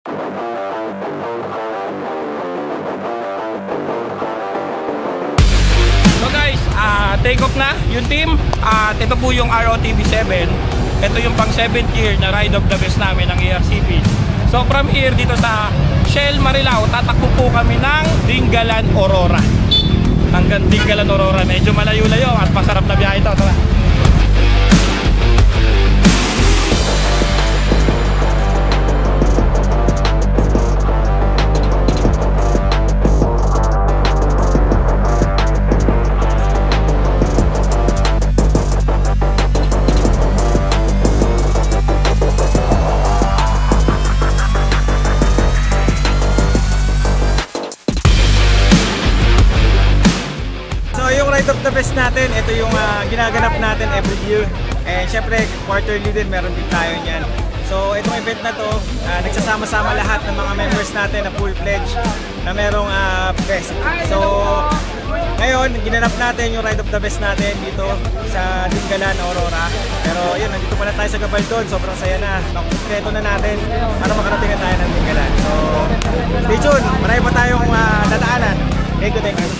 So guys, take off na yung team. At ito po yung ROTV7. Ito yung pang 7th year na Ride of the Best namin ng ERCP. So from here dito sa Shell Marilao, tatakbo po kami ng Dingalan Aurora. Hanggang Dingalan Aurora, medyo malayo-layo at masarap na biyahe ito. Tara. Of the best natin, ito yung ginaganap natin every year, and syempre quarterly din meron din tayo niyan. So itong event na to, nagsasama-sama lahat ng mga members natin na full pledge na merong best. So ngayon ginanap natin yung Ride of the Best natin dito sa Dingalan Aurora, pero yun, nandito pala tayo sa Gabaldon. Sobrang saya na, nakumpleto na natin para makarating tayo ng Dingalan. So stay tuned, marami pa tayong dadaanan. Thank you.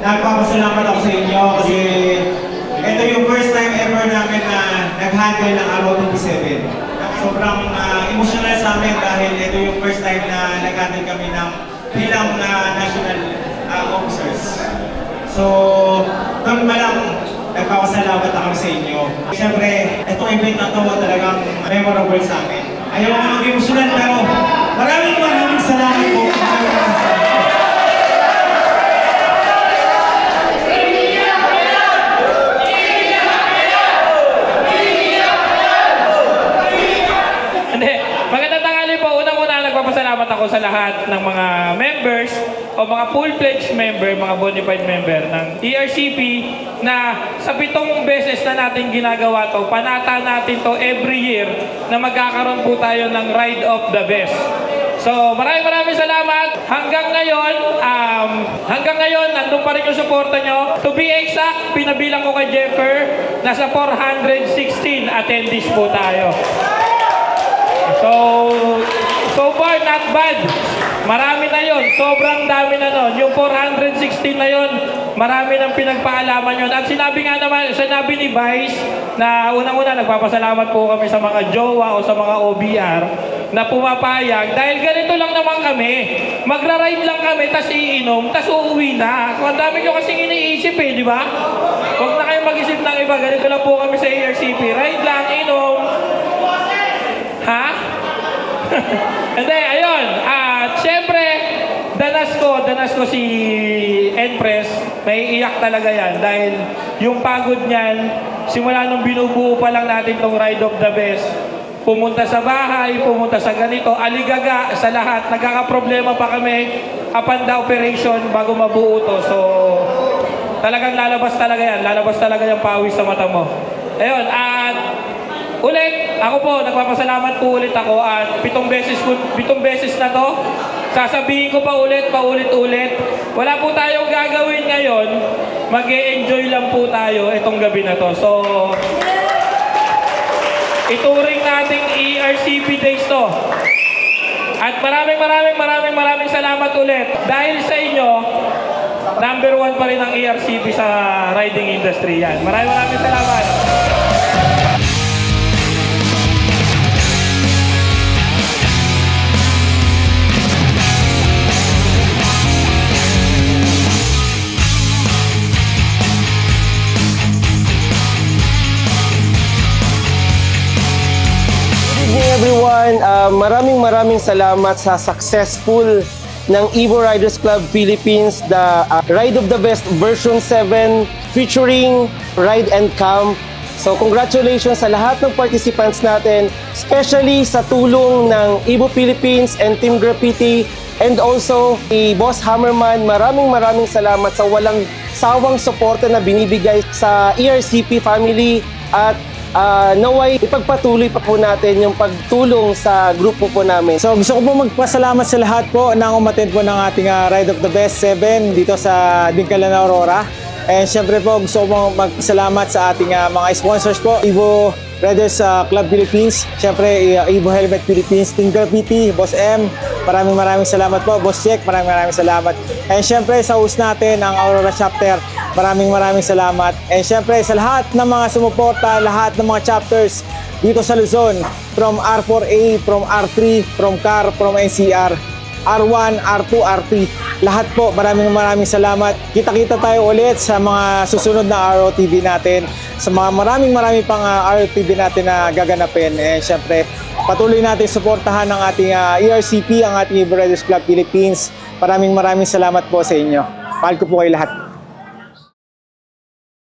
Nagpapasalamat ako sa inyo kasi ito yung first time ever namin na nag-handle ng ROTV7. Sobrang emotional sa amin dahil ito yung first time na nag-handle kami ng bilang national officers. So, doon pa lang nagpapasalamat ako sa inyo. Siyempre, itong event na ito talagang memorable sa amin. Ayaw ko mag-emotional pero maraming salamat po. Nagpapasalamat ako sa lahat ng mga members o mga full-fledged member, mga bonafide member ng ERCP na sa 7 beses na natin ginagawa to, panata natin to every year na magkakaroon po tayo ng Ride of the Best. So maraming salamat. Hanggang ngayon, nandun pa rin yung suporta nyo. To be exact, pinabilang ko kay Jeffer, nasa 416 attendees po tayo. So far, not bad. Marami na yon, sobrang dami na nun. Yung 416 na yon, marami nang pinagpaalaman yun. At sinabi ni Vice na unang-una nagpapasalamat po kami sa mga jowa o sa mga OBR na pumapayag. Dahil ganito lang naman kami. Magra-ride lang kami, tas iinom, tas uuwi na. Kung ang dami nyo kasing iniisip di ba? Huwag na kayo mag-isip ng iba. Ganito lang po kami sa ERCP. Ride lang, inom. Ha? Hindi, ayun. At syempre, danas ko danas ko si Empress, may iyak talaga yan dahil yung pagod niyan, simula nung binubuo pa lang natin tong Ride of the Best, pumunta sa bahay, pumunta sa ganito, aligaga sa lahat, nagkakaproblema pa kami upon the operation bago mabuo to. So, talagang lalabas talaga yan, lalabas talaga yung pawis sa mata mo. Ayun, at ulit, ako po, nagpapasalamat po ulit ako at 7 beses na to. Sasabihin ko pa paulit-ulit. Wala po tayong gagawin ngayon. Mag-e-enjoy lang po tayo itong gabi na to. So, ituring nating ERCP Days to. At maraming salamat ulit. Dahil sa inyo, number 1 pa rin ang ERCP sa riding industry yan. Maraming salamat. Everyone, maraming salamat sa successful ng Evo Riders Club Philippines, the Ride of the Best version 7 featuring Ride and Camp. So congratulations sa lahat ng participants natin, especially sa tulong ng Evo Philippines and Team Graffiti, and also kay Boss Hammerman. Maraming salamat sa walang sawang suporta na binibigay sa ERCP family, at naway ipagpatuloy pa po natin yung pagtulong sa grupo po namin. So gusto ko po magpasalamat sa lahat po na umattend po ng ating Ride of the Best 7 dito sa Dingalan, Aurora. And syempre po gusto ko po magpasalamat sa ating mga sponsors po, Evo Riders Club Philippines, syempre Evo Helmet Philippines, Team Graffiti, Boss M, maraming salamat po. Boss Check, maraming salamat. And syempre sa host natin ang Aurora Chapter, maraming salamat. And syempre sa lahat ng mga sumuporta, lahat ng mga chapters dito sa Luzon, from R4A, from R3, from CAR, from NCR, R1, R2, R3, lahat po, maraming salamat. Kita-kita tayo ulit sa mga susunod na ROTV natin, sa mga maraming pang ROTV natin na gaganapin. And syempre, patuloy natin suportahan ang ating ERCP, ang ating Evo Riders Club Philippines. Maraming salamat po sa inyo. Mahal ko po kayo lahat.